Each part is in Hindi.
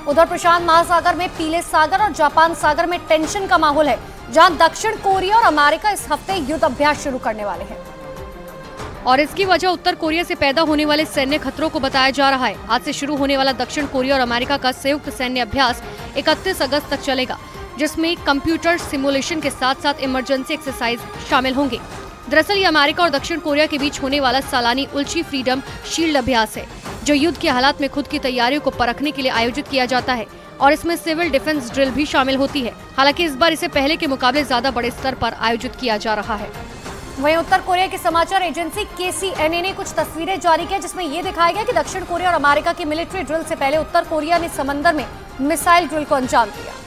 उधर प्रशांत महासागर में पीले सागर और जापान सागर में टेंशन का माहौल है, जहां दक्षिण कोरिया और अमेरिका इस हफ्ते युद्ध अभ्यास शुरू करने वाले हैं। और इसकी वजह उत्तर कोरिया से पैदा होने वाले सैन्य खतरों को बताया जा रहा है। आज से शुरू होने वाला दक्षिण कोरिया और अमेरिका का संयुक्त सैन्य अभ्यास 31 अगस्त तक चलेगा, जिसमें कंप्यूटर सिमुलेशन के साथ साथ इमरजेंसी एक्सरसाइज शामिल होंगे। दरअसल ये अमेरिका और दक्षिण कोरिया के बीच होने वाला सालानी उल्ची फ्रीडम शील्ड अभ्यास है, जो युद्ध के हालात में खुद की तैयारियों को परखने के लिए आयोजित किया जाता है और इसमें सिविल डिफेंस ड्रिल भी शामिल होती है। हालांकि इस बार इसे पहले के मुकाबले ज्यादा बड़े स्तर पर आयोजित किया जा रहा है। वहीं उत्तर कोरिया की समाचार एजेंसी KCNA ने कुछ तस्वीरें जारी की, जिसमें यह दिखाया गया कि दक्षिण कोरिया और अमेरिका की मिलिट्री ड्रिल से पहले उत्तर कोरिया ने समंदर में मिसाइल ड्रिल को अंजाम दिया।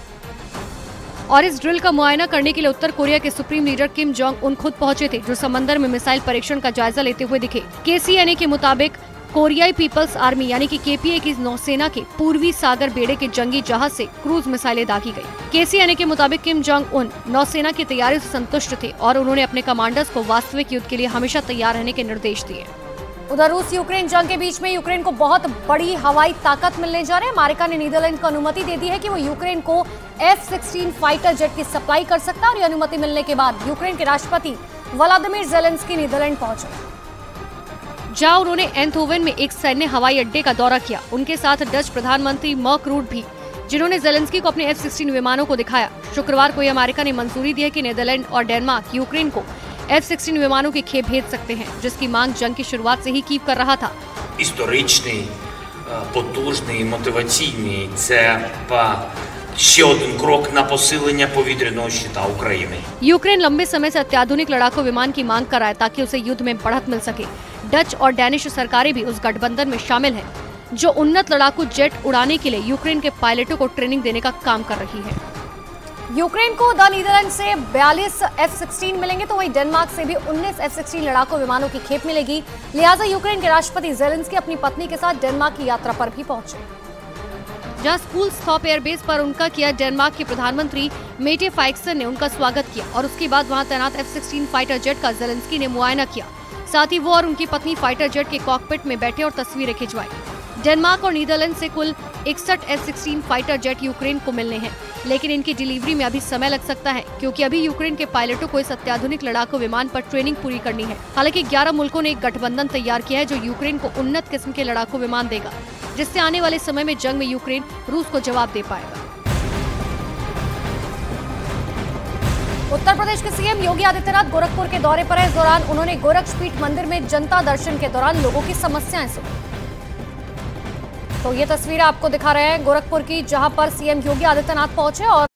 और इस ड्रिल का मुआयना करने के लिए उत्तर कोरिया के supreme leader Kim Jong Un खुद पहुंचे थे, जो समंदर में मिसाइल परीक्षण का जायजा लेते हुए दिखे। KCNA के मुताबिक कोरियाई पीपल्स आर्मी यानी कि KPA की नौसेना के पूर्वी सागर बेड़े के जंगी जहाज से क्रूज मिसाइलें दागी गई। KCNA के मुताबिक किम जोंग उन नौसेना की तैयारियों से संतुष्ट थे और उन्होंने अपने कमांडर्स को वास्तविक युद्ध के लिए हमेशा तैयार रहने के निर्देश दिए। उधर रूस यूक्रेन जंग के बीच में यूक्रेन को बहुत बड़ी हवाई ताकत मिलने जा रही है। अमेरिका ने नीदरलैंड को अनुमति दे दी है कि वो यूक्रेन को F-16 फाइटर जेट की सप्लाई कर सकता है और ये अनुमति मिलने के बाद यूक्रेन के राष्ट्रपति व्लादिमीर ज़ेलेंस्की नीदरलैंड पहुंचे, जहां उन्होंने एंथोवन में एक सैन्य हवाई अड्डे का दौरा किया। उनके साथ डच प्रधानमंत्री मार्क रूट भी, जिन्होंने ज़ेलेंस्की को अपने F-16 विमानों को दिखाया। शुक्रवार को अमेरिका ने मंजूरी दी है कि नीदरलैंड और डेनमार्क यूक्रेन को F-16 विमानों की खेप भेज सकते हैं, जिसकी मांग जंग की शुरुआत से ही कीव कर रहा था। Історичний, потужний, мотиваційний – це ще один крок на посилення повітряного щита України। यूक्रेन लंबे समय से अत्याधुनिक लड़ाकू विमान की मांग कर रहा है, ताकि उसे युद्ध में बढ़त मिल सके। डच और डैनिश सरकारें भी उस गठबंधन में शामिल हैं, जो उन्नत लड़ाकू जेट उड़ाने के लिए यूक्रेन के पायलटों को ट्रेनिंग देने का काम कर रही है। यूक्रेन को द नीदरलैंड से 42 F-16 मिलेंगे, तो वहीं डेनमार्क से भी 19 F-16 लड़ाकू विमानों की खेप मिलेगी। लिहाजा यूक्रेन के राष्ट्रपति ज़ेलेंस्की अपनी पत्नी के साथ डेनमार्क की यात्रा पर भी पहुंचे, जहां स्कूल स्टॉप एयरबेस पर उनका किया डेनमार्क के प्रधानमंत्री मेटे फ्रेडरिक्सन ने उनका स्वागत किया और उसके बाद वहां तैनात F-16 फाइटर जेट का ज़ेलेंस्की ने मुआयना किया। साथ ही वो और उनकी पत्नी फाइटर जेट के कॉकपिट में बैठे और तस्वीरें खिंचवाई। डेनमार्क और नीदरलैंड से कुल 61 F-16 फाइटर जेट यूक्रेन को मिलने हैं, लेकिन इनकी डिलीवरी में अभी समय लग सकता है, क्योंकि अभी यूक्रेन के पायलटों को इस अत्याधुनिक लड़ाकू विमान पर ट्रेनिंग पूरी करनी है। हालांकि 11 मुल्कों ने एक गठबंधन तैयार किया है, जो यूक्रेन को उन्नत किस्म के लड़ाकू विमान देगा, जिससे आने वाले समय में जंग में यूक्रेन रूस को जवाब दे पाएगा। उत्तर प्रदेश के सीएम योगी आदित्यनाथ गोरखपुर के दौरे पर है। इस दौरान उन्होंने गोरक्षपीठ मंदिर में जनता दर्शन के दौरान लोगों की समस्याएं सुनी। तो ये तस्वीर आपको दिखा रहे हैं गोरखपुर की, जहां पर सीएम योगी आदित्यनाथ पहुंचे और